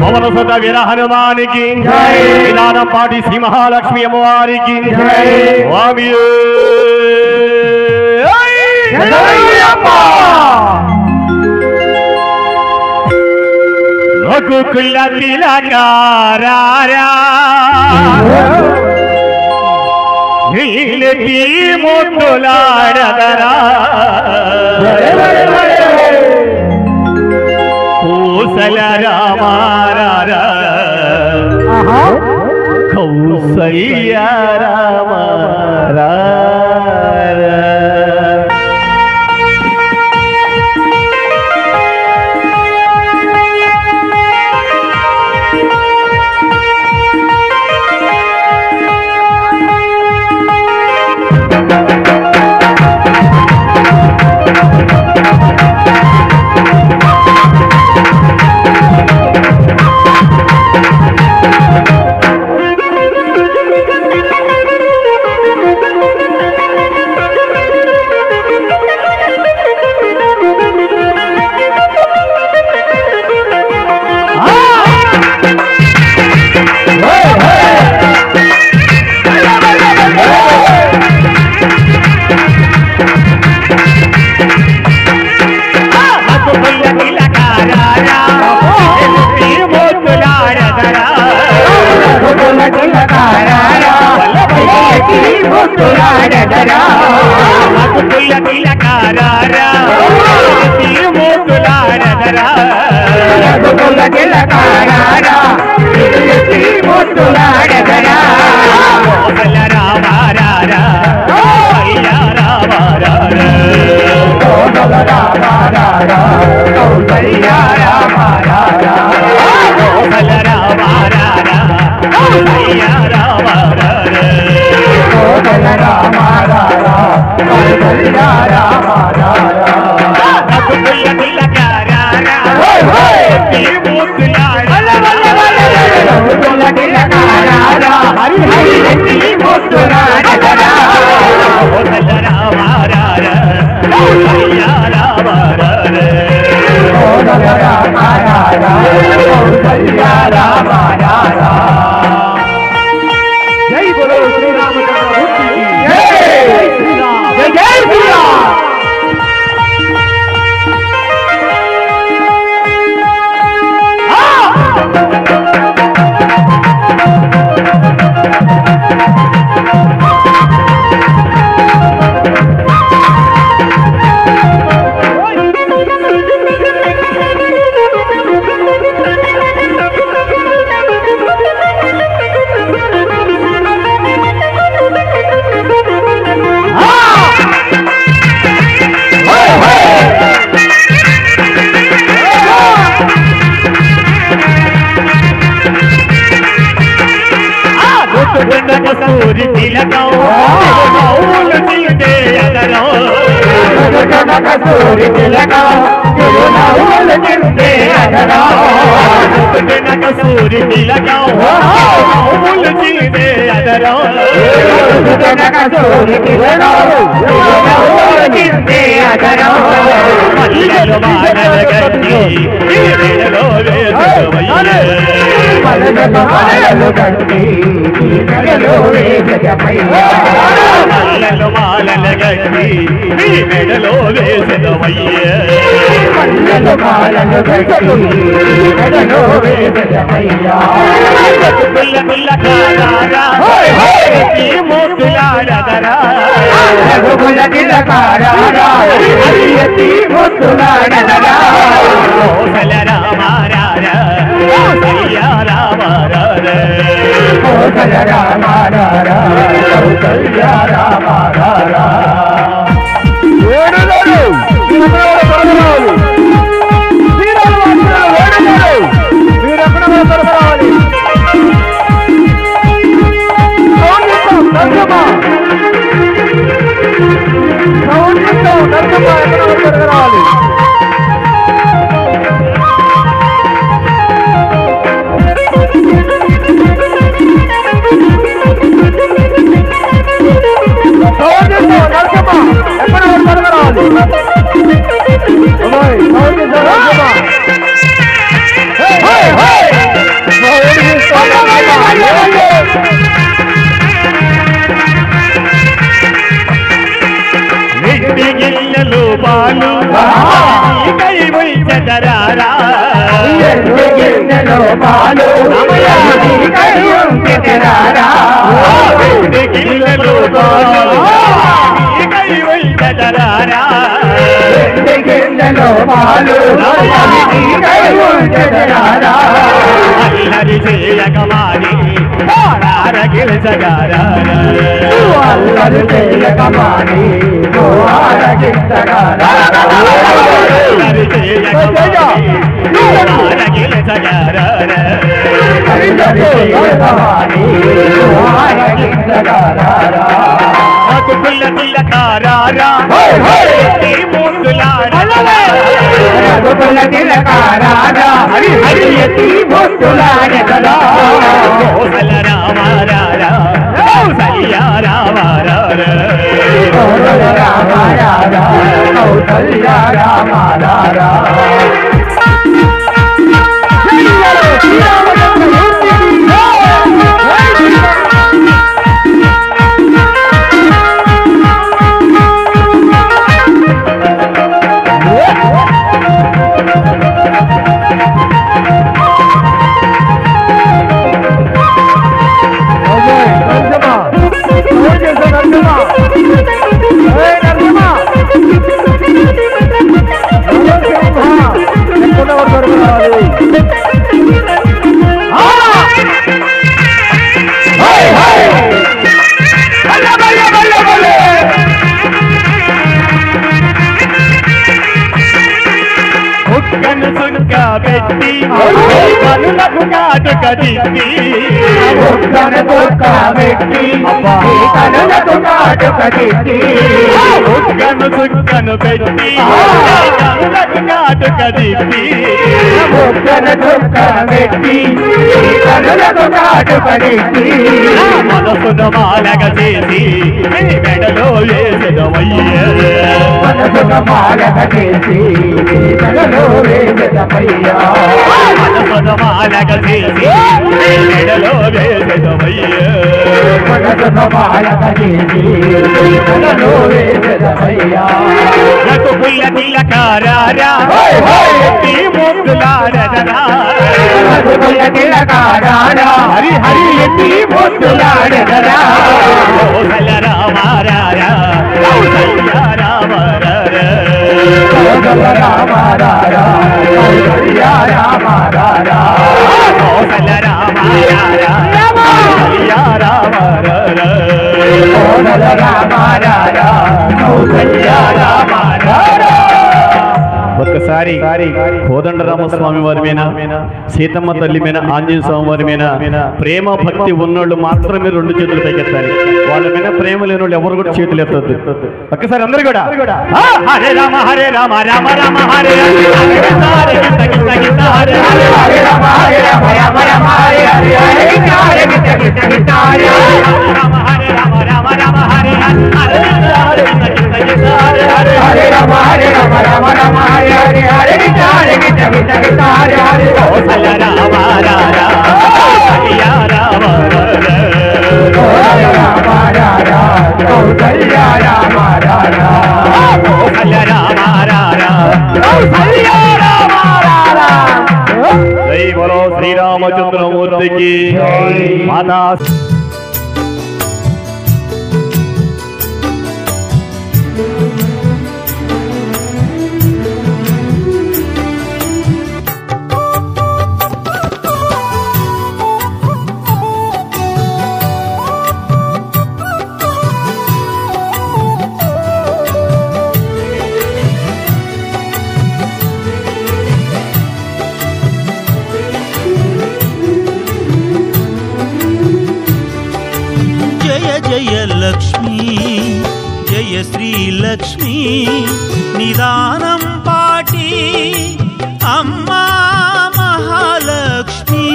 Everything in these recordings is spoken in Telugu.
పవన సుత వీర హనుమానికి పాటి శ్రీ మహాలక్ష్మి అమ్మవారికి స్వామి రఘుకుల తిలకారా నీలతి ముద్దులాడదరా కౌసల రామారా కౌసల్య రామారా जय बोलो श्री रामचंद्र जय जय श्री राम। कसूरी तिलकाओ मौल जीते अदरो कसूरी तिलकाओ मौल जीते अदरो कसूरी तिलकाओ मौल जीते अदरो कसूरी तिलकाओ मौल जीते अदरो मल्ललो मानल गट्टी मेलो वेसवैये मल्ललो मानल गट्टी మల్లలు మాలల గట్టి మీ మెడలో వేసదమయ్యే మల్లలు మాలలు గట్టి మెడలో వేసదమయ్యా పిల్ల పిల్ల కారారా ఈ మోతులాడదరా రఘుకుల తిలకారారా ఈ మోతులాడదరా కోసల రామారారా కౌసల్య రామారారా కోసల రామారారా కౌసల్య రామారారా ఓడలు తిరుమల గిన్నెలో పాలు రారా గిన్నెలో పాలు గిన్నెలో పాలు అల్లరి చేయకమాని ఆరగిల్చగారా అల్లరి చేయకమాని ఆరగిల్చగారా అల్లరి చేయకమాని ఆరగిల్చగారా అల్లరి చేయకమాని ఆరగిల్చగారా పుల్ల పుల్ల కారారా పుల్ల తిలకారారా హరి హరి ఎత్తి బొట్టులాడెదరా కౌసల రామారారా కౌసల్య రామారారా కౌసల రామారారా కౌసల్య రామారారా పెట్టి కనులకు కాటుక దిప్పి కనులకు కాటుక దిప్పి కను సుక్కను పెట్టి కనులకు కాటుక దిప్పి పెట్టి కనులకు కాటుక దిప్పి మనసును మాలగ చేసి మెడలో వేసెదవయ్య మనసును మాలగ చేసి మెడలో వేసెదవయ్యా మనసును మాలగ చేసి మెడలో వేసెదవయ్య మనసును మాలగ చేసి మెడలో వేసెదవయ్యా నాకు పుల్ల తిలకారారా ముద్దులాడరా పుల్ల తిలకారారా హరి హరి ఎత్తి ముద్దులాడరా కౌసల రామారారా కౌసల్య రామారారా కౌసల రామారారా కౌసల్య రామారారా కౌసల రామారారా కౌసల్య రామారారా కౌసల రామారారా కౌసల్య రామారారా ఒక్కసారి కోదండరామస్వామి వారి మీద సీతమ్మ తల్లి మీద ఆంజనేయ స్వామి వారి మీద ప్రేమ భక్తి ఉన్నోళ్ళు మాత్రమే రెండు చేతులు పైకెత్తాలి వాళ్ళ మీద ప్రేమ లేని వాళ్ళు ఎవరు కూడా చేతులు ఎత్తద్దు ఒక్కసారి అందరు కూడా హరే రామ హరే రామ రామ రామ హరే జై బలో శ్రీరామచంద్రమూర్తికి మాతా లక్ష్మీ జయ శ్రీ లక్ష్మీ నిదానం పాటి అమ్మా మహాలక్ష్మి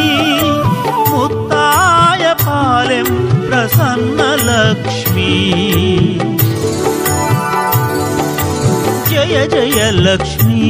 ముత్తాయ పాలెం ప్రసన్న లక్ష్మీ జయ జయ లక్ష్మీ